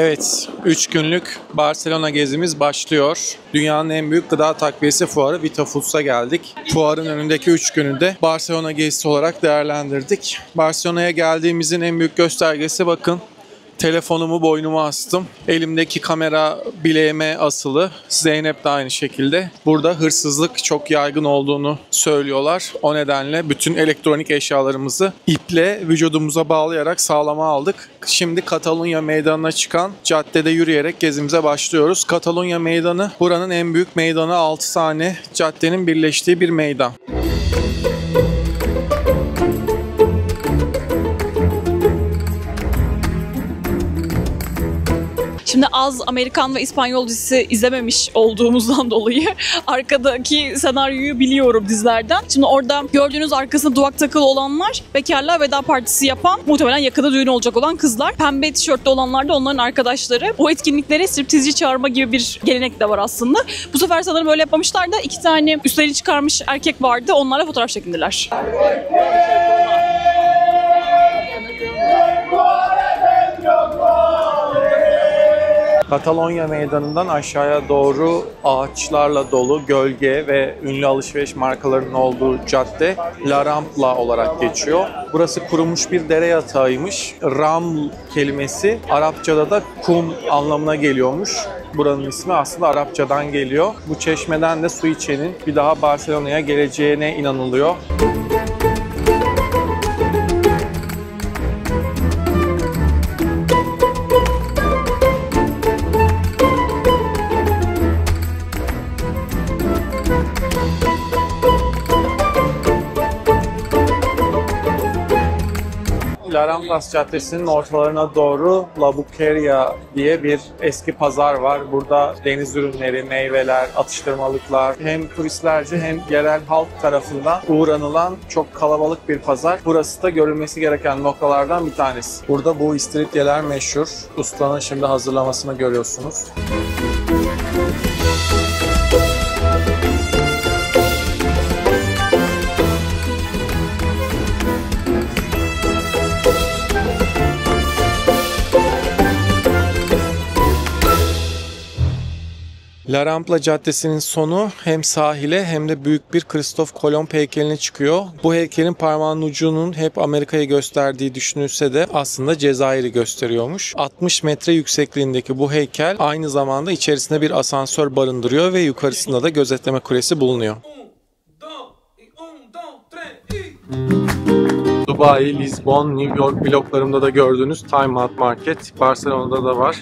Evet, 3 günlük Barcelona gezimiz başlıyor. Dünyanın en büyük gıda takviyesi fuarı Vitafoods'a geldik. Fuarın önündeki 3 günü de Barcelona gezisi olarak değerlendirdik. Barcelona'ya geldiğimizin en büyük göstergesi bakın. Telefonumu boynuma astım. Elimdeki kamera bileğime asılı. Zeynep de aynı şekilde. Burada hırsızlık çok yaygın olduğunu söylüyorlar. O nedenle bütün elektronik eşyalarımızı iple vücudumuza bağlayarak sağlama aldık. Şimdi Katalunya Meydanı'na çıkan caddede yürüyerek gezimize başlıyoruz. Katalunya Meydanı buranın en büyük meydanı. 6 tane caddenin birleştiği bir meydan. Şimdi az Amerikan ve İspanyol dizisi izlememiş olduğumuzdan dolayı arkadaki senaryoyu biliyorum dizilerden. Şimdi orada gördüğünüz arkasında duvak takılı olanlar bekarlığa veda partisi yapan, muhtemelen yakında düğün olacak olan kızlar. Pembe tişörtlü olanlar da onların arkadaşları. O etkinliklere striptizci çağırma gibi bir gelenek de var aslında. Bu sefer sanırım öyle yapmamışlar da 2 tane üstlerini çıkarmış erkek vardı. Onlarla fotoğraf çekindiler. Katalonya Meydanı'ndan aşağıya doğru ağaçlarla dolu gölge ve ünlü alışveriş markalarının olduğu cadde La Rambla olarak geçiyor. Burası kurumuş bir dere yatağıymış. Raml kelimesi Arapçada da kum anlamına geliyormuş. Buranın ismi aslında Arapçadan geliyor. Bu çeşmeden de su içenin bir daha Barcelona'ya geleceğine inanılıyor. La Ramblas Caddesi'nin ortalarına doğru La Boqueria diye bir eski pazar var. Burada deniz ürünleri, meyveler, atıştırmalıklar hem turistlerce hem yerel halk tarafından uğranılan çok kalabalık bir pazar. Burası da görülmesi gereken noktalardan bir tanesi. Burada bu istiridyeler meşhur. Ustanın şimdi hazırlamasını görüyorsunuz. La Rambla Caddesi'nin sonu hem sahile hem de büyük bir Kristof Kolomb heykeline çıkıyor. Bu heykelin parmağının ucunun hep Amerika'yı gösterdiği düşünülse de aslında Cezayir'i gösteriyormuş. 60 metre yüksekliğindeki bu heykel aynı zamanda içerisinde bir asansör barındırıyor ve yukarısında da gözetleme kulesi bulunuyor. Dubai, Lisbon, New York bloklarımda da gördüğünüz Time Out Market Barcelona'da da var.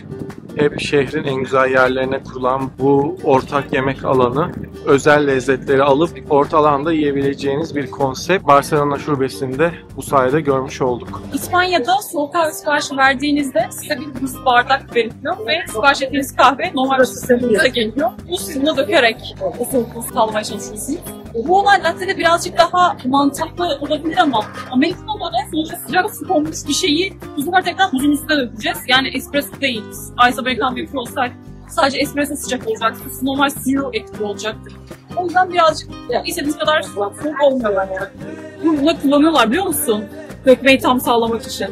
Hep şehrin en güzel yerlerine kurulan bu ortak yemek alanı, özel lezzetleri alıp orta alanda yiyebileceğiniz bir konsept. Barcelona şubesinde bu sayede görmüş olduk. İspanya'da soğuk kahve siparişi verdiğinizde size bir buz bardak veriliyor ve sipariş ettiğiniz kahve normal size geliyor. Buz suyuna dökerek o soğuk buz kalmaya çalışıyorsunuz. Bu olay latte'de birazcık daha mantıklı olabilir ama Amerika'da da sonuçta sıcak su konmuş bir şeyi bu sefer tekrar buzun üstüne dökeceğiz. Yani espresso değil. Ice American bir olsaydı sadece espresso sıcak olacaktı. Normal zero etkili olacaktı. O yüzden birazcık istediğiniz kadar soğuk olmuyor bence. Bunu kullanıyorlar biliyor musun? Dökmeyi tam sağlamak için.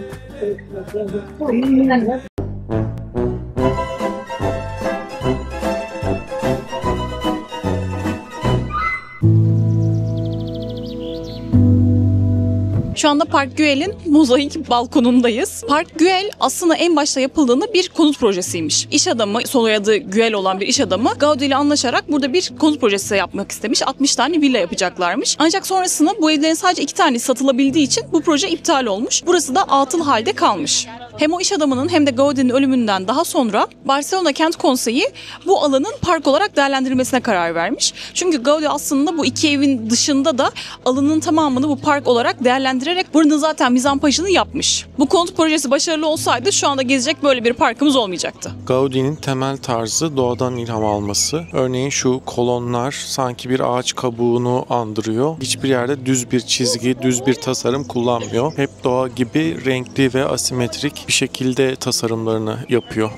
Şu anda Park Güell'in mozaik balkonundayız. Park Güell aslında en başta yapıldığında bir konut projesiymiş. İş adamı, soyadı Güell olan bir iş adamı Gaudi ile anlaşarak burada bir konut projesi yapmak istemiş. 60 tane villa yapacaklarmış. Ancak sonrasında bu evlerin sadece 2 tanesi satılabildiği için bu proje iptal olmuş. Burası da atıl halde kalmış. Hem o iş adamının hem de Gaudi'nin ölümünden daha sonra Barcelona Kent Konseyi bu alanın park olarak değerlendirilmesine karar vermiş. Çünkü Gaudi aslında bu 2 evin dışında da alanın tamamını bu park olarak değerlendirerek buranın zaten mizampajını yapmış. Bu konut projesi başarılı olsaydı şu anda gezecek böyle bir parkımız olmayacaktı. Gaudi'nin temel tarzı doğadan ilham alması. Örneğin şu kolonlar sanki bir ağaç kabuğunu andırıyor. Hiçbir yerde düz bir çizgi, düz bir tasarım kullanmıyor. Hep doğa gibi renkli ve asimetrik bir şekilde tasarımlarını yapıyor.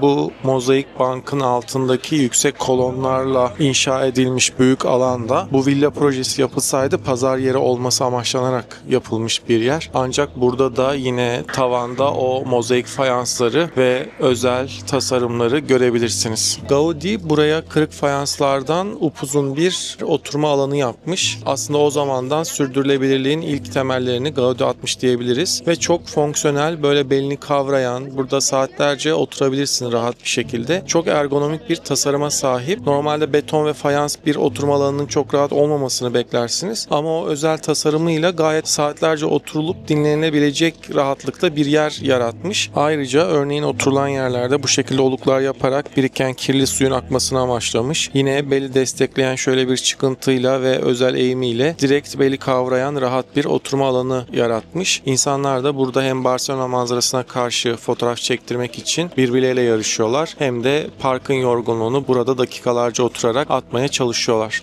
bu mozaik bankın altındaki yüksek kolonlarla inşa edilmiş büyük alanda bu villa projesi yapılsaydı pazar yeri olması amaçlanarak yapılmış bir yer. Ancak burada da yine tavanda o mozaik fayansları ve özel tasarımları görebilirsiniz. Gaudi buraya kırık fayanslardan upuzun bir oturma alanı yapmış. Aslında o zamandan sürdürülebilirliğin ilk temellerini Gaudi atmış diyebiliriz ve çok fonksiyonel, böyle belini kavrayan, burada saatlerce oturabilirsin rahat bir şekilde. Çok ergonomik bir tasarıma sahip. Normalde beton ve fayans bir oturma alanının çok rahat olmamasını beklersiniz ama o özel tasarımıyla gayet saatlerce oturulup dinlenilebilecek rahatlıkta bir yer yaratmış. Ayrıca örneğin oturulan yerlerde bu şekilde oluklar yaparak biriken kirli suyun akmasını amaçlamış. Yine beli destekleyen şöyle bir çıkıntıyla ve özel eğimiyle direkt beli kavrayan rahat bir oturma alanı yaratmış. İnsanlar da burada hem Barcelona manzarasına karşı fotoğraf çektirmek için birbirleriyle yarışıyorlar hem de parkın yorgunluğunu burada dakikalarca oturarak atmaya çalışıyorlar.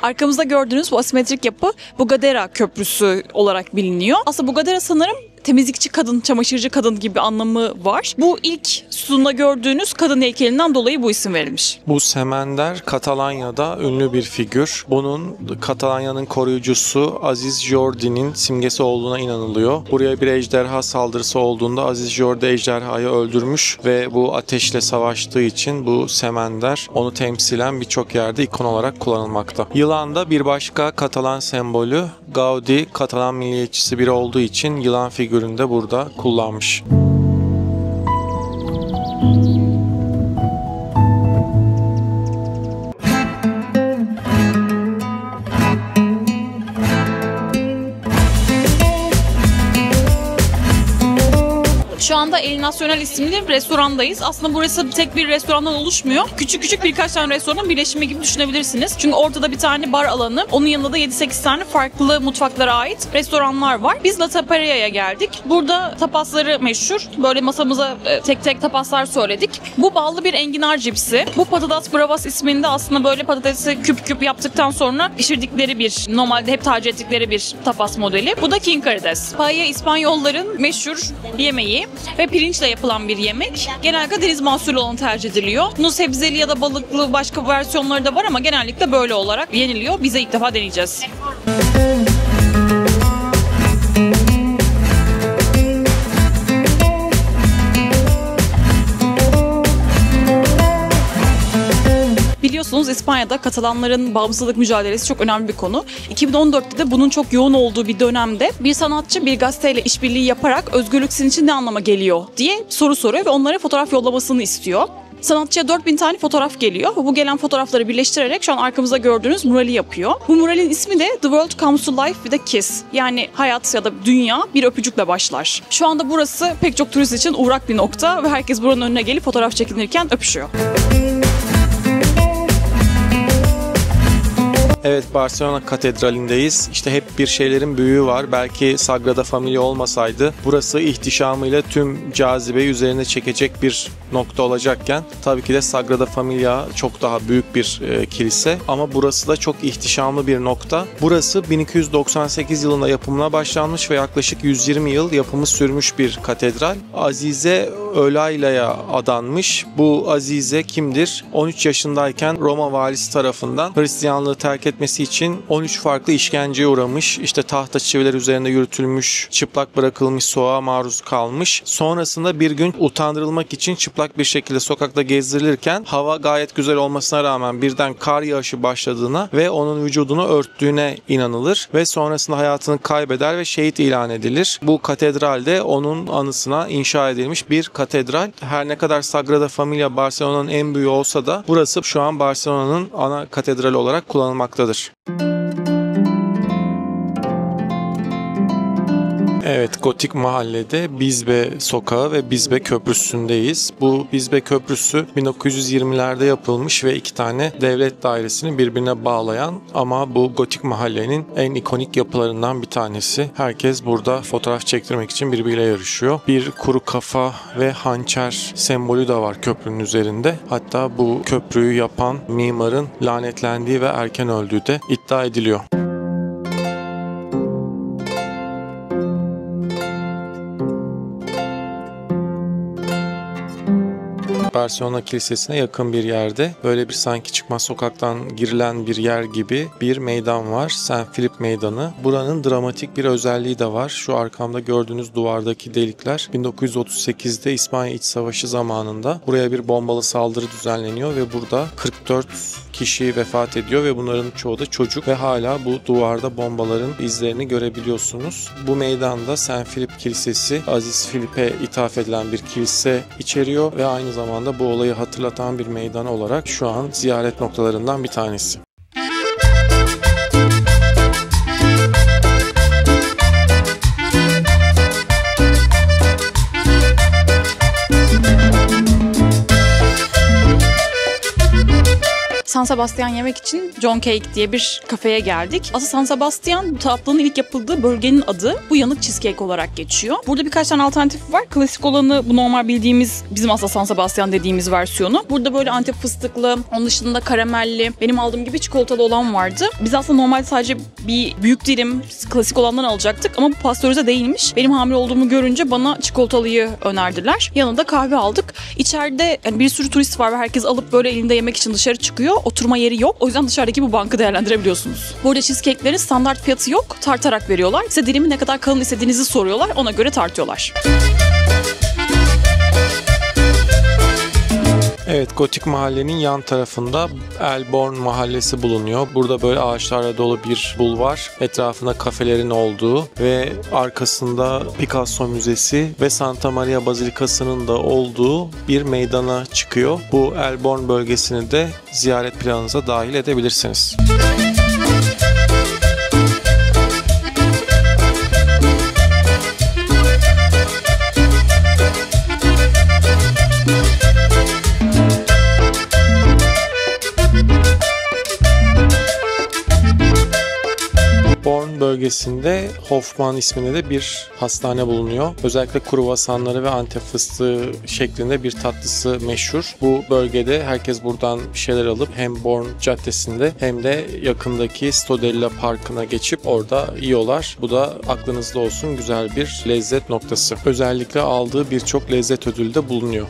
Arkamızda gördüğünüz bu asimetrik yapı Bugadera Köprüsü olarak biliniyor. Aslında Bugadera sanırım temizlikçi kadın, çamaşırcı kadın gibi anlamı var. Bu ilk sütunda gördüğünüz kadın heykelinden dolayı bu isim verilmiş. Bu Semender Katalanya'da ünlü bir figür. Bunun Katalanya'nın koruyucusu Aziz Jordi'nin simgesi olduğuna inanılıyor. Buraya bir ejderha saldırısı olduğunda Aziz Jordi ejderhayı öldürmüş ve bu ateşle savaştığı için bu Semender onu temsilen birçok yerde ikon olarak kullanılmakta. Yılan da bir başka Katalan sembolü. Gaudi Katalan milliyetçisi biri olduğu için yılan figürünü de burada kullanmış. Şu anda El Nacional isimli restorandayız. Aslında burası tek bir restorandan oluşmuyor. Küçük küçük birkaç tane restoranın birleşimi gibi düşünebilirsiniz. Çünkü ortada bir tane bar alanı. Onun yanında da 7-8 tane farklı mutfaklara ait restoranlar var. Biz La Tapera'ya geldik. Burada tapasları meşhur. Böyle masamıza tek tek tapaslar söyledik. Bu ballı bir enginar cipsi. Bu patatas bravas isminde aslında böyle patatesi küp küp yaptıktan sonra pişirdikleri bir, normalde hep tercih ettikleri bir tapas modeli. Bu da king karides. Paella İspanyolların meşhur yemeği ve pirinçle yapılan bir yemek. Genellikle deniz mahsulü olan tercih ediliyor. Bunun sebzeli ya da balıklı başka versiyonları da var ama genellikle böyle olarak yeniliyor. Biz de ilk defa deneyeceğiz. Biliyorsunuz İspanya'da Katalanların bağımsızlık mücadelesi çok önemli bir konu. 2014'te de bunun çok yoğun olduğu bir dönemde bir sanatçı bir gazeteyle işbirliği yaparak özgürlük sizin için ne anlama geliyor diye soru soruyor ve onlara fotoğraf yollamasını istiyor. Sanatçıya 4000 tane fotoğraf geliyor ve bu gelen fotoğrafları birleştirerek şu an arkamızda gördüğünüz murali yapıyor. Bu muralin ismi de The World Comes to Life with a Kiss. Yani hayat ya da dünya bir öpücükle başlar. Şu anda burası pek çok turist için uğrak bir nokta ve herkes buranın önüne gelip fotoğraf çekinirken öpüşüyor. Evet, Barcelona Katedrali'ndeyiz. İşte hep bir şeylerin büyüğü var. Belki Sagrada Familia olmasaydı burası ihtişamıyla tüm cazibeyi üzerine çekecek bir nokta olacakken tabii ki de Sagrada Familia çok daha büyük bir kilise ama burası da çok ihtişamlı bir nokta. Burası 1298 yılında yapımına başlanmış ve yaklaşık 120 yıl yapımı sürmüş bir katedral. Azize Ölayla'ya adanmış. Bu Azize kimdir? 13 yaşındayken Roma valisi tarafından Hristiyanlığı terk etmesi için 13 farklı işkenceye uğramış. İşte tahta çiviler üzerinde yürütülmüş, çıplak bırakılmış, soğuğa maruz kalmış. Sonrasında bir gün utandırılmak için çıplak bir şekilde sokakta gezdirilirken hava gayet güzel olmasına rağmen birden kar yağışı başladığına ve onun vücudunu örttüğüne inanılır ve sonrasında hayatını kaybeder ve şehit ilan edilir. Bu katedral de onun anısına inşa edilmiş bir katedral. Her ne kadar Sagrada Familia Barcelona'nın en büyüğü olsa da burası şu an Barcelona'nın ana katedrali olarak kullanılmaktadır. Evet, Gotik Mahalle'de Bizbe Sokağı ve Bizbe Köprüsü'ndeyiz. Bu Bizbe Köprüsü 1920'lerde yapılmış ve iki tane devlet dairesini birbirine bağlayan ama bu Gotik Mahalle'nin en ikonik yapılarından bir tanesi. Herkes burada fotoğraf çektirmek için birbiriyle yarışıyor. Bir kuru kafa ve hançer sembolü de var köprünün üzerinde. Hatta bu köprüyü yapan mimarın lanetlendiği ve erken öldüğü de iddia ediliyor. Barcelona Kilisesi'ne yakın bir yerde. Böyle bir sanki çıkmaz sokaktan girilen bir yer gibi bir meydan var. Saint Philip Meydanı. Buranın dramatik bir özelliği de var. Şu arkamda gördüğünüz duvardaki delikler 1938'de İspanya İç Savaşı zamanında buraya bir bombalı saldırı düzenleniyor ve burada 44 kişi vefat ediyor ve bunların çoğu da çocuk ve hala bu duvarda bombaların izlerini görebiliyorsunuz. Bu meydanda Saint Philip Kilisesi, Aziz Filip'e ithaf edilen bir kilise içeriyor ve aynı zamanda bu olayı hatırlatan bir meydan olarak şu an ziyaret noktalarından bir tanesi. San Sebastian yemek için John Cake diye bir kafeye geldik. Aslında San Sebastian bu tatlının ilk yapıldığı bölgenin adı. Bu yanık cheesecake olarak geçiyor. Burada birkaç tane alternatif var. Klasik olanı bu normal bildiğimiz bizim aslında San Sebastian dediğimiz versiyonu. Burada böyle Antep fıstıklı, onun dışında karamelli, benim aldığım gibi çikolatalı olan vardı. Biz aslında normalde sadece bir büyük dilim klasik olandan alacaktık ama bu pastörize değilmiş. Benim hamile olduğumu görünce bana çikolatalıyı önerdiler. Yanında kahve aldık. İçeride yani bir sürü turist var ve herkes alıp böyle elinde yemek için dışarı çıkıyor. Oturma yeri yok. O yüzden dışarıdaki bu bankı değerlendirebiliyorsunuz. Burada cheesecake'lerin standart fiyatı yok. Tartarak veriyorlar. Size dilimi ne kadar kalın istediğinizi soruyorlar. Ona göre tartıyorlar. Evet, Gotik Mahallenin yan tarafında Elborn Mahallesi bulunuyor. Burada böyle ağaçlarla dolu bir bulvar, etrafında kafelerin olduğu ve arkasında Picasso Müzesi ve Santa Maria Bazilikası'nın da olduğu bir meydana çıkıyor. Bu Elborn bölgesini de ziyaret planınıza dahil edebilirsiniz. Born bölgesinde Hofmann isminde de bir hastane bulunuyor. Özellikle kruvasanları ve Antep fıstığı şeklinde bir tatlısı meşhur. Bu bölgede herkes buradan bir şeyler alıp hem Born Caddesi'nde hem de yakındaki Stodella Parkı'na geçip orada yiyorlar. Bu da aklınızda olsun, güzel bir lezzet noktası. Özellikle aldığı birçok lezzet ödülü de bulunuyor.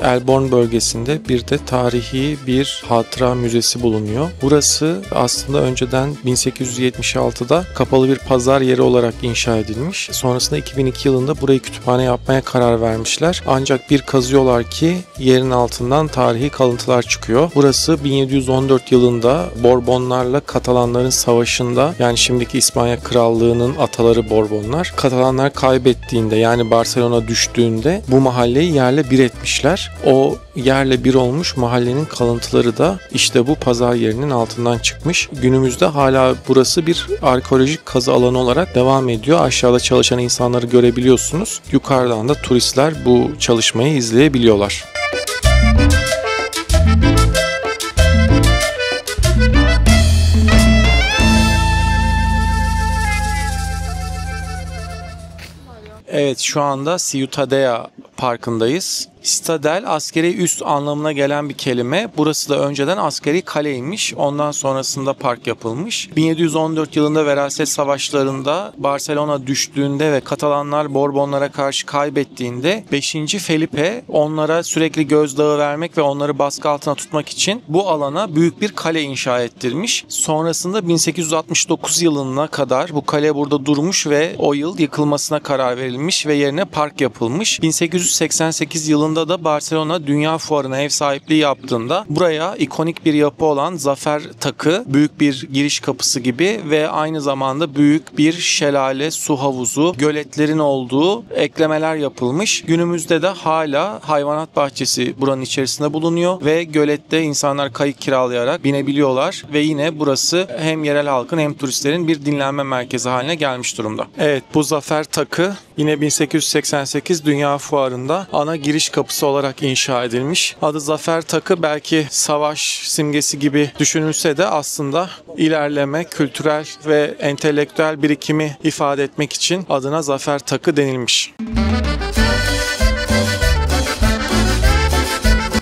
Elborn bölgesinde bir de tarihi bir hatıra müzesi bulunuyor. Burası aslında önceden 1876'da kapalı bir pazar yeri olarak inşa edilmiş. Sonrasında 2002 yılında burayı kütüphane yapmaya karar vermişler. Ancak bir kazıyorlar ki yerin altından tarihi kalıntılar çıkıyor. Burası 1714 yılında Borbonlarla Katalanların savaşında, yani şimdiki İspanya Krallığı'nın ataları Borbonlar, Katalanlar kaybettiğinde, yani Barcelona düştüğünde bu mahalleyi yerle bir etmişler. O yerle bir olmuş mahallenin kalıntıları da işte bu pazar yerinin altından çıkmış. Günümüzde hala burası bir arkeolojik kazı alanı olarak devam ediyor. Aşağıda çalışan insanları görebiliyorsunuz. Yukarıdan da turistler bu çalışmayı izleyebiliyorlar. Evet, şu anda Ciutadella Parkı'ndayız. Citadel askeri üst anlamına gelen bir kelime. Burası da önceden askeri kaleymiş. Ondan sonrasında park yapılmış. 1714 yılında Veraset Savaşları'nda Barcelona düştüğünde ve Katalanlar Borbonlara karşı kaybettiğinde 5. Felipe onlara sürekli gözdağı vermek ve onları baskı altına tutmak için bu alana büyük bir kale inşa ettirmiş. Sonrasında 1869 yılına kadar bu kale burada durmuş ve o yıl yıkılmasına karar verilmiş ve yerine park yapılmış. 1888 yılında da Barcelona Dünya Fuarı'na ev sahipliği yaptığında buraya ikonik bir yapı olan Zafer Takı, büyük bir giriş kapısı gibi ve aynı zamanda büyük bir şelale, su havuzu, göletlerin olduğu eklemeler yapılmış. Günümüzde de hala hayvanat bahçesi buranın içerisinde bulunuyor ve gölette insanlar kayık kiralayarak binebiliyorlar ve yine burası hem yerel halkın hem turistlerin bir dinlenme merkezi haline gelmiş durumda. Evet, bu Zafer Takı yine 1888 Dünya Fuarı'nda ana giriş kapısı olarak inşa edilmiş. Adı Zafer Takı belki savaş simgesi gibi düşünülse de aslında ilerleme, kültürel ve entelektüel birikimi ifade etmek için adına Zafer Takı denilmiş.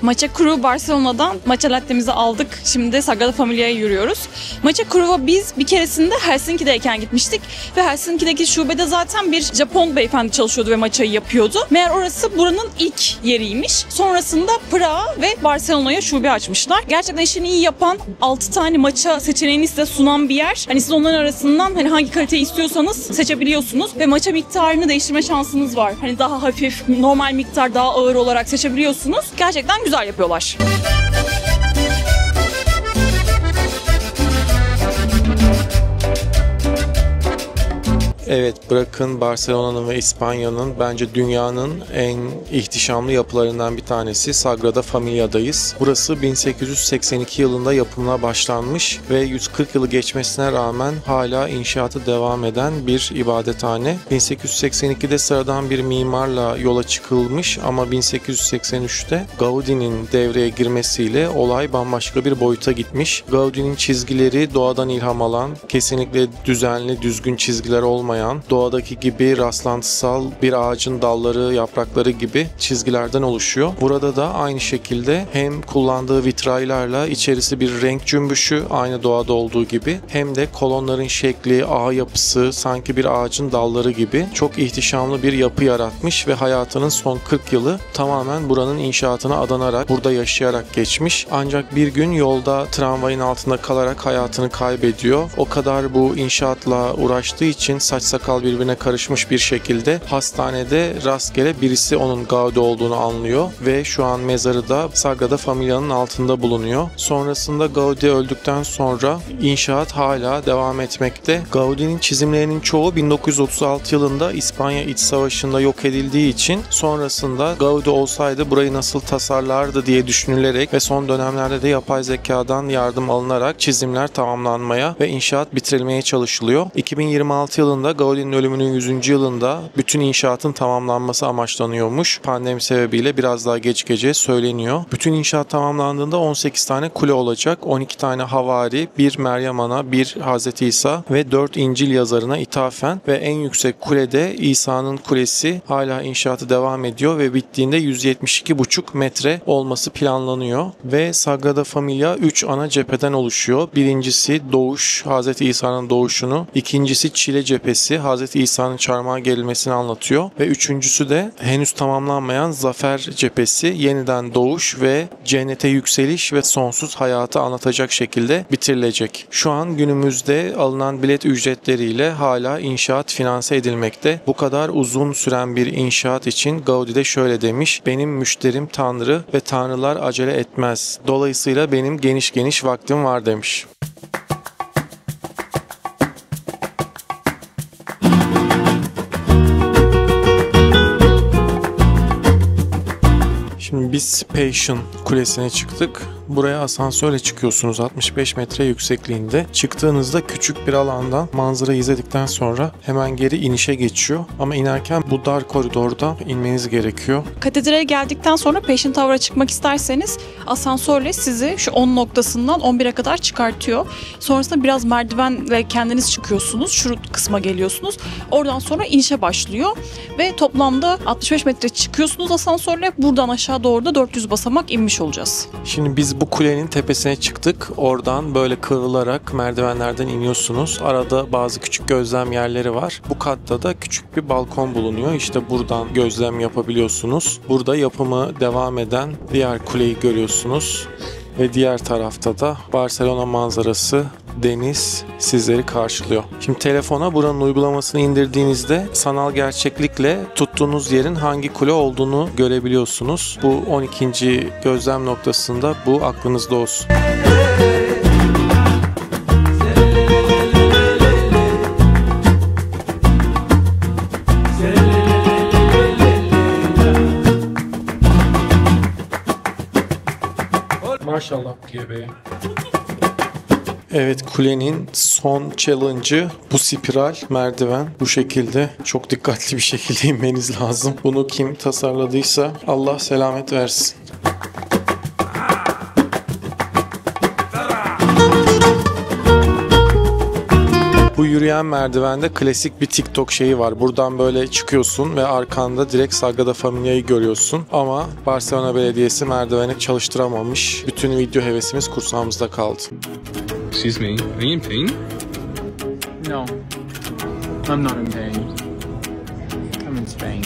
Matcha Crew Barcelona'dan matcha latte'mizi aldık. Şimdi Sagrada Familia'ya yürüyoruz. Matcha Crew'a biz bir keresinde Helsinki'deyken gitmiştik ve Helsinki'deki şubede zaten bir Japon beyefendi çalışıyordu ve matcha'yı yapıyordu. Meğer orası buranın ilk yeriymiş. Sonrasında Prag ve Barcelona'ya şube açmışlar. Gerçekten işini iyi yapan, 6 tane matcha seçeneğini size sunan bir yer. Hani siz onların arasından hani hangi kaliteyi istiyorsanız seçebiliyorsunuz ve matcha miktarını değiştirme şansınız var. Hani daha hafif, normal miktar daha ağır olarak seçebiliyorsunuz. Gerçekten güzel yapıyorlar. Evet, bırakın Barcelona'nın ve İspanya'nın, bence dünyanın en ihtişamlı yapılarından bir tanesi Sagrada Familia'dayız. Burası 1882 yılında yapımına başlanmış ve 140 yılı geçmesine rağmen hala inşaatı devam eden bir ibadethane. 1882'de sıradan bir mimarla yola çıkılmış ama 1883'te Gaudi'nin devreye girmesiyle olay bambaşka bir boyuta gitmiş. Gaudi'nin çizgileri doğadan ilham alan, kesinlikle düzenli, düzgün çizgiler olmayan, doğadaki gibi rastlantısal bir ağacın dalları, yaprakları gibi çizgilerden oluşuyor. Burada da aynı şekilde hem kullandığı vitraylarla içerisi bir renk cümbüşü, aynı doğada olduğu gibi, hem de kolonların şekli, ağ yapısı sanki bir ağacın dalları gibi çok ihtişamlı bir yapı yaratmış ve hayatının son 40 yılı tamamen buranın inşaatına adanarak, burada yaşayarak geçmiş. Ancak bir gün yolda tramvayın altında kalarak hayatını kaybediyor. O kadar bu inşaatla uğraştığı için saç sakal birbirine karışmış bir şekilde hastanede rastgele birisi onun Gaudi olduğunu anlıyor ve şu an mezarı da Sagrada Familia'nın altında bulunuyor. Sonrasında Gaudi öldükten sonra inşaat hala devam etmekte. Gaudi'nin çizimlerinin çoğu 1936 yılında İspanya İç Savaşı'nda yok edildiği için sonrasında Gaudi olsaydı burayı nasıl tasarlardı diye düşünülerek ve son dönemlerde de yapay zekadan yardım alınarak çizimler tamamlanmaya ve inşaat bitirilmeye çalışılıyor. 2026 yılında Gaudi'nin ölümünün 100. yılında bütün inşaatın tamamlanması amaçlanıyormuş. Pandemi sebebiyle biraz daha geçeceği söyleniyor. Bütün inşaat tamamlandığında 18 tane kule olacak. 12 tane havari, bir Meryem Ana, bir Hazreti İsa ve 4 İncil yazarına ithafen ve en yüksek kulede İsa'nın kulesi hala inşaatı devam ediyor ve bittiğinde 172,5 metre olması planlanıyor ve Sagrada Familia 3 ana cepheden oluşuyor. Birincisi doğuş, Hazreti İsa'nın doğuşunu, ikincisi Çile cephesi, Hz. İsa'nın çarmıha gerilmesini anlatıyor ve üçüncüsü de henüz tamamlanmayan Zafer cephesi, yeniden doğuş ve cennete yükseliş ve sonsuz hayatı anlatacak şekilde bitirilecek. Şu an günümüzde alınan bilet ücretleriyle hala inşaat finanse edilmekte. Bu kadar uzun süren bir inşaat için Gaudi de şöyle demiş: "Benim müşterim Tanrı ve tanrılar acele etmez. Dolayısıyla benim geniş geniş vaktim var" demiş. Şimdi biz Passion Kulesi'ne çıktık. Buraya asansörle çıkıyorsunuz 65 metre yüksekliğinde. Çıktığınızda küçük bir alandan manzarayı izledikten sonra hemen geri inişe geçiyor. Ama inerken bu dar koridorda inmeniz gerekiyor. Katedrale geldikten sonra Passion Tower'a çıkmak isterseniz asansörle sizi şu 10 noktasından 11'e kadar çıkartıyor. Sonrasında biraz merdivenle kendiniz çıkıyorsunuz. Şu kısma geliyorsunuz. Oradan sonra inişe başlıyor. Ve toplamda 65 metre çıkıyorsunuz asansörle. Buradan aşağı doğru da 400 basamak inmiş olacağız. Şimdi biz bu kulenin tepesine çıktık. Oradan böyle kıvrılarak merdivenlerden iniyorsunuz. Arada bazı küçük gözlem yerleri var. Bu katta da küçük bir balkon bulunuyor. İşte buradan gözlem yapabiliyorsunuz. Burada yapımı devam eden diğer kuleyi görüyorsunuz. Ve diğer tarafta da Barcelona manzarası, deniz sizleri karşılıyor. Şimdi telefona buranın uygulamasını indirdiğinizde sanal gerçeklikle tuttuğunuz yerin hangi kule olduğunu görebiliyorsunuz. Bu 12. gözlem noktasında bu aklınızda olsun. Maşallah gibi. Evet, kulenin son challenge'ı bu spiral merdiven. Bu şekilde çok dikkatli bir şekilde inmeniz lazım. Bunu kim tasarladıysa Allah selamet versin. Bu Bu yürüyen merdivende klasik bir TikTok şeyi var. Buradan böyle çıkıyorsun ve arkanda direkt Sagrada Familia'yı görüyorsun. Ama Barcelona Belediyesi merdiveni çalıştıramamış. Bütün video hevesimiz kursağımızda kaldı. Excuse me, are you in pain? No, I'm not in pain. I'm in Spain.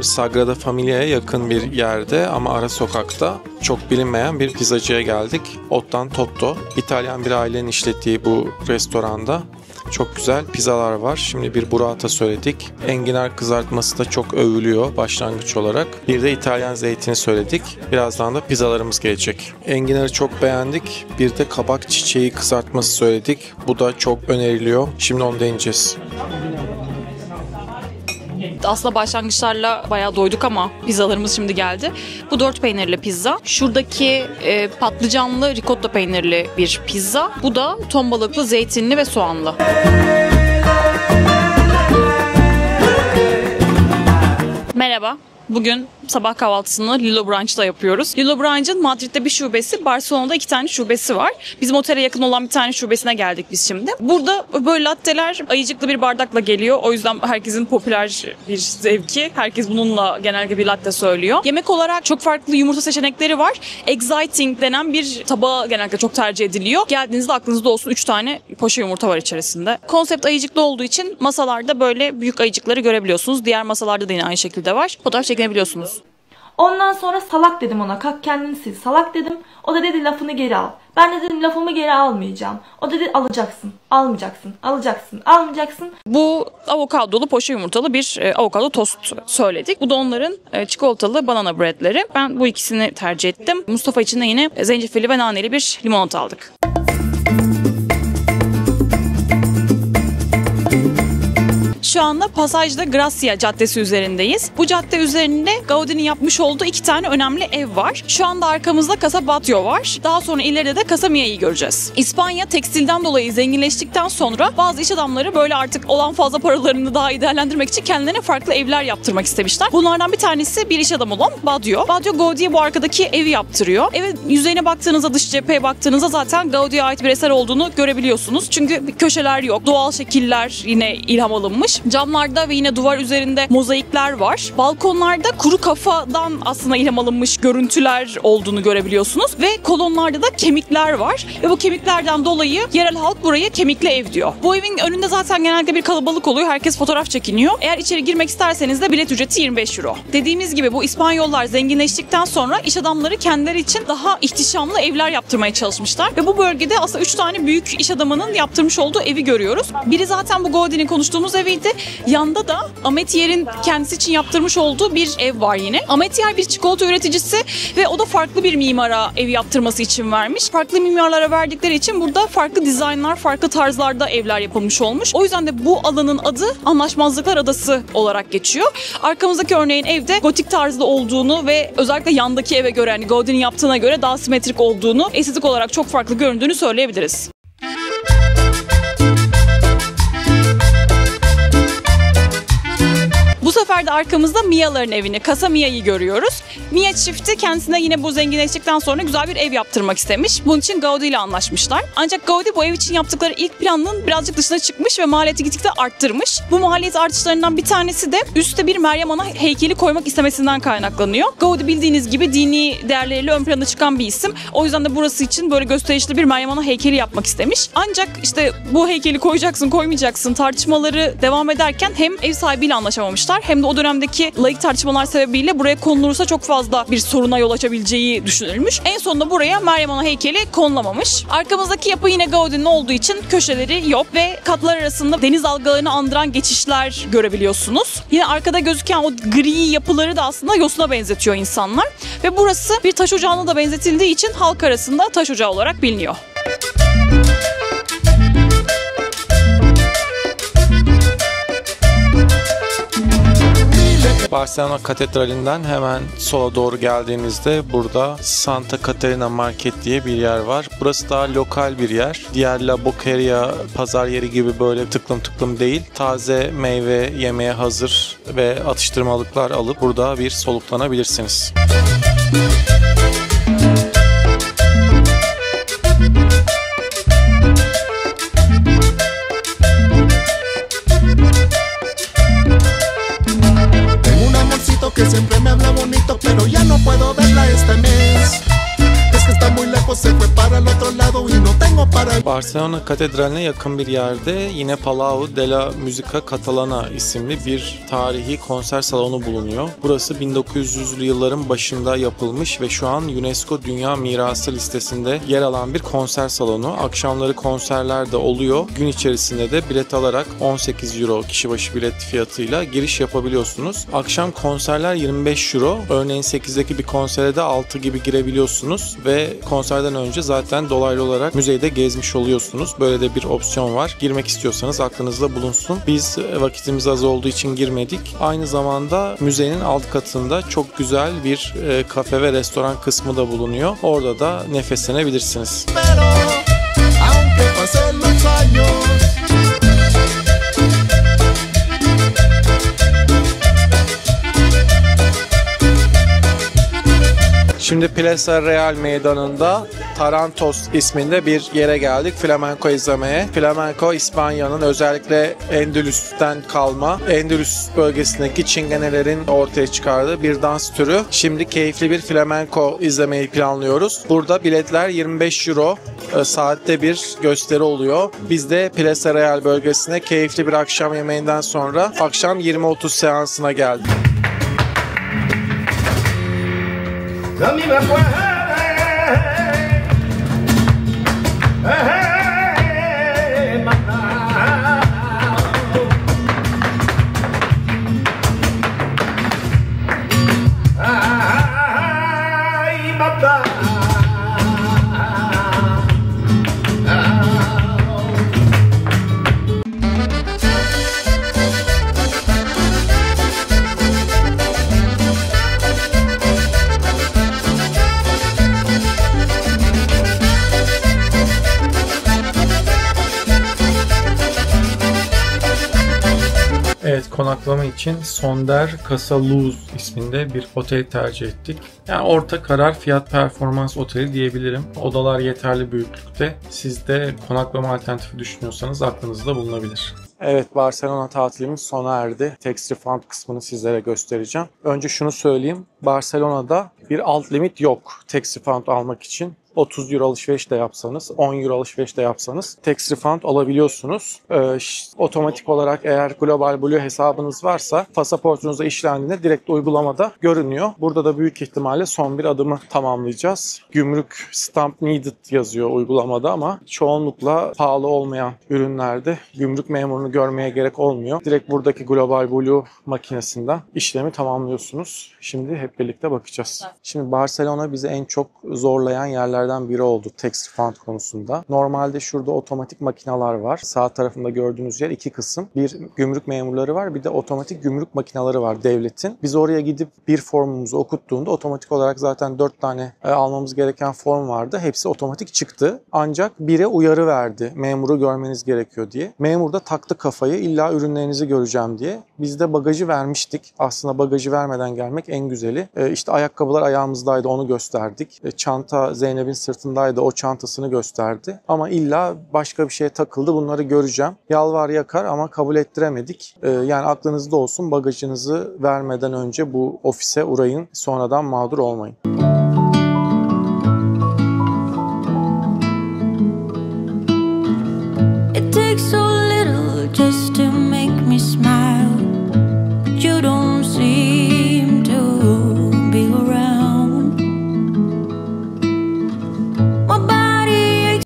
Sagrada Familia'ya yakın bir yerde ama ara sokakta çok bilinmeyen bir pizzacıya geldik. Ottan Totto. İtalyan bir ailenin işlettiği bu restoranda çok güzel pizzalar var. Şimdi bir burrata söyledik. Enginar kızartması da çok övülüyor başlangıç olarak. Bir de İtalyan zeytini söyledik. Birazdan da pizzalarımız gelecek. Enginarı çok beğendik. Bir de kabak çiçeği kızartması söyledik. Bu da çok öneriliyor. Şimdi onu deneyeceğiz. Aslında başlangıçlarla bayağı doyduk ama pizzalarımız şimdi geldi. Bu 4 peynirli pizza. Şuradaki patlıcanlı ricotta peynirli bir pizza. Bu da ton balıklı, zeytinli ve soğanlı. Merhaba. Bugün sabah kahvaltısını Lillo Brunch'ta yapıyoruz. Lillo Brunch'ın Madrid'de bir şubesi, Barcelona'da 2 tane şubesi var. Bizim otele yakın olan bir tane şubesine geldik biz şimdi. Burada böyle latteler ayıcıklı bir bardakla geliyor. O yüzden herkesin popüler bir zevki. Herkes bununla genelde bir latte söylüyor. Yemek olarak çok farklı yumurta seçenekleri var. Exciting denen bir tabağı genelde çok tercih ediliyor. Geldiğinizde aklınızda olsun 3 tane poşe yumurta var içerisinde. Konsept ayıcıklı olduğu için masalarda böyle büyük ayıcıkları görebiliyorsunuz. Diğer masalarda da yine aynı şekilde var. Fotoğraf çekinebiliyorsunuz. Ondan sonra salak dedim ona. Kalk kendini sil. Salak dedim. O da dedi lafını geri al. Ben de dedim lafımı geri almayacağım. O dedi alacaksın. Almayacaksın. Alacaksın. Almayacaksın. Bu avokadolu poşe yumurtalı bir avokado tost söyledik. Bu da onların çikolatalı banana breadleri. Ben bu ikisini tercih ettim. Mustafa için de yine zencefilli ve naneli bir limonata aldık. Şu anda Pasaj de Gracia Caddesi üzerindeyiz. Bu cadde üzerinde Gaudi'nin yapmış olduğu 2 tane önemli ev var. Şu anda arkamızda Casa Batlló var. Daha sonra ileride de Casa Mia'yı göreceğiz. İspanya tekstilden dolayı zenginleştikten sonra bazı iş adamları böyle artık olan fazla paralarını daha iyi değerlendirmek için kendilerine farklı evler yaptırmak istemişler. Bunlardan bir tanesi bir iş adamı olan Batlló. Batlló Gaudi'ye bu arkadaki evi yaptırıyor. Evin yüzeyine baktığınızda, dış cepheye baktığınızda zaten Gaudi'ye ait bir eser olduğunu görebiliyorsunuz. Çünkü köşeler yok. Doğal şekiller yine ilham alınmış. Camlarda ve yine duvar üzerinde mozaikler var. Balkonlarda kuru kafadan aslında ilham alınmış görüntüler olduğunu görebiliyorsunuz. Ve kolonlarda da kemikler var. Ve bu kemiklerden dolayı yerel halk buraya kemikli ev diyor. Bu evin önünde zaten genelde bir kalabalık oluyor. Herkes fotoğraf çekiniyor. Eğer içeri girmek isterseniz de bilet ücreti 25 euro. Dediğimiz gibi bu İspanyollar zenginleştikten sonra iş adamları kendileri için daha ihtişamlı evler yaptırmaya çalışmışlar. Ve bu bölgede aslında 3 tane büyük iş adamının yaptırmış olduğu evi görüyoruz. Biri zaten bu Gaudi'nin konuştuğumuz eviydi. Yanda da Ametier'in kendisi için yaptırmış olduğu bir ev var yine. Ametier bir çikolata üreticisi ve o da farklı bir mimara ev yaptırması için vermiş. Farklı mimarlara verdikleri için burada farklı dizaynlar, farklı tarzlarda evler yapılmış olmuş. O yüzden de bu alanın adı Anlaşmazlıklar Adası olarak geçiyor. Arkamızdaki örneğin evde gotik tarzda olduğunu ve özellikle yandaki eve göre, yani Gaudi'nin yaptığına göre daha simetrik olduğunu, estetik olarak çok farklı göründüğünü söyleyebiliriz. Bu sefer de arkamızda Mia'ların evini, Casa Mia'yı görüyoruz. Mia çifti kendisine yine bu zenginleştikten sonra güzel bir ev yaptırmak istemiş. Bunun için Gaudi ile anlaşmışlar. Ancak Gaudi bu ev için yaptıkları ilk planın birazcık dışına çıkmış ve maliyeti gittikçe arttırmış. Bu maliyet artışlarından bir tanesi de üstte bir Meryem Ana heykeli koymak istemesinden kaynaklanıyor. Gaudi bildiğiniz gibi dini değerleriyle ön plana çıkan bir isim. O yüzden de burası için böyle gösterişli bir Meryem Ana heykeli yapmak istemiş. Ancak işte bu heykeli koyacaksın, koymayacaksın tartışmaları devam ederken hem ev sahibiyle anlaşamamışlar hem de o dönemdeki laik tartışmalar sebebiyle buraya konulursa çok fazla bir soruna yol açabileceği düşünülmüş. En sonunda buraya Meryem Ana heykeli konulamamış. Arkamızdaki yapı yine Gaudi'nin olduğu için köşeleri yok ve katlar arasında deniz dalgalarını andıran geçişler görebiliyorsunuz. Yine arkada gözüken o gri yapıları da aslında yosuna benzetiyor insanlar. Ve burası bir taş ocağına da benzetildiği için halk arasında taş ocağı olarak biliniyor. Barcelona Katedrali'nden hemen sola doğru geldiğinizde burada Santa Caterina Market diye bir yer var. Burası daha lokal bir yer. Diğer La Boqueria pazar yeri gibi böyle tıklım tıklım değil. Taze meyve yemeye hazır ve atıştırmalıklar alıp burada bir soluklanabilirsiniz. Que siempre me habla bonito, pero ya no puedo verla este mes. Es que está muy lejos, se fue para el otro lado y no tengo para... Barcelona Katedrali'ne yakın bir yerde yine Palau de la Música Catalana isimli bir tarihi konser salonu bulunuyor. Burası 1900'lü yılların başında yapılmış ve şu an UNESCO Dünya Mirası listesinde yer alan bir konser salonu. Akşamları konserler de oluyor. Gün içerisinde de bilet alarak 18 euro kişi başı bilet fiyatıyla giriş yapabiliyorsunuz. Akşam konserler 25 euro. Örneğin 8'deki bir konsere de 6 gibi girebiliyorsunuz ve konserden önce zaten dolaylı olarak müzeyi de gezmiş oluyorsunuz. Böyle de bir opsiyon var. Girmek istiyorsanız aklınızda bulunsun. Biz vakitimiz az olduğu için girmedik. Aynı zamanda müzenin alt katında çok güzel bir kafe ve restoran kısmı da bulunuyor. Orada da nefeslenebilirsiniz. Şimdi Plaza Real Meydanı'nda Tarantos isminde bir yere geldik flamenco izlemeye. Flamenco İspanya'nın özellikle Endülüs'ten kalma, Endülüs bölgesindeki çingenelerin ortaya çıkardığı bir dans türü. Şimdi keyifli bir flamenco izlemeyi planlıyoruz. Burada biletler 25 euro, saatte bir gösteri oluyor. Biz de Plaza Real bölgesine keyifli bir akşam yemeğinden sonra akşam 20-30 seansına geldik. Evet, konaklama için Sonder Casa Luz isminde bir otel tercih ettik. Yani orta karar fiyat performans oteli diyebilirim. Odalar yeterli büyüklükte. Siz de konaklama alternatifi düşünüyorsanız aklınızda bulunabilir. Evet, Barcelona tatilimiz sona erdi. Tax refund kısmını sizlere göstereceğim. Önce şunu söyleyeyim. Barcelona'da bir alt limit yok tax refund almak için. 30 euro alışveriş de yapsanız, 10 euro alışveriş de yapsanız tax refund alabiliyorsunuz. Otomatik olarak eğer Global Blue hesabınız varsa pasaportunuzda işlendiğinde direkt uygulamada görünüyor. Burada da büyük ihtimalle son bir adımı tamamlayacağız. Gümrük stamp needed yazıyor uygulamada ama çoğunlukla pahalı olmayan ürünlerde gümrük memurunu görmeye gerek olmuyor. Direkt buradaki Global Blue makinesinden işlemi tamamlıyorsunuz. Şimdi hep birlikte bakacağız. Şimdi Barcelona bizi en çok zorlayan yerlerden biri oldu tax refund konusunda. Normalde şurada otomatik makineler var. Sağ tarafında gördüğünüz yer iki kısım. Bir gümrük memurları var, bir de otomatik gümrük makineleri var devletin. Biz oraya gidip bir formumuzu okuttuğunda otomatik olarak zaten 4 tane almamız gereken form vardı. Hepsi otomatik çıktı. Ancak bire uyarı verdi. Memuru görmeniz gerekiyor diye. Memur da taktı kafayı, illa ürünlerinizi göreceğim diye. Biz de bagajı vermiştik. Aslında bagajı vermeden gelmek en güzeli. İşte ayakkabılar ayağımızdaydı, onu gösterdik. Çanta Zeynep'in sırtındaydı, o çantasını gösterdi. Ama illa başka bir şeye takıldı, bunları göreceğim. Yalvar yakar ama kabul ettiremedik. Yani aklınızda olsun, bagajınızı vermeden önce bu ofise uğrayın, sonradan mağdur olmayın.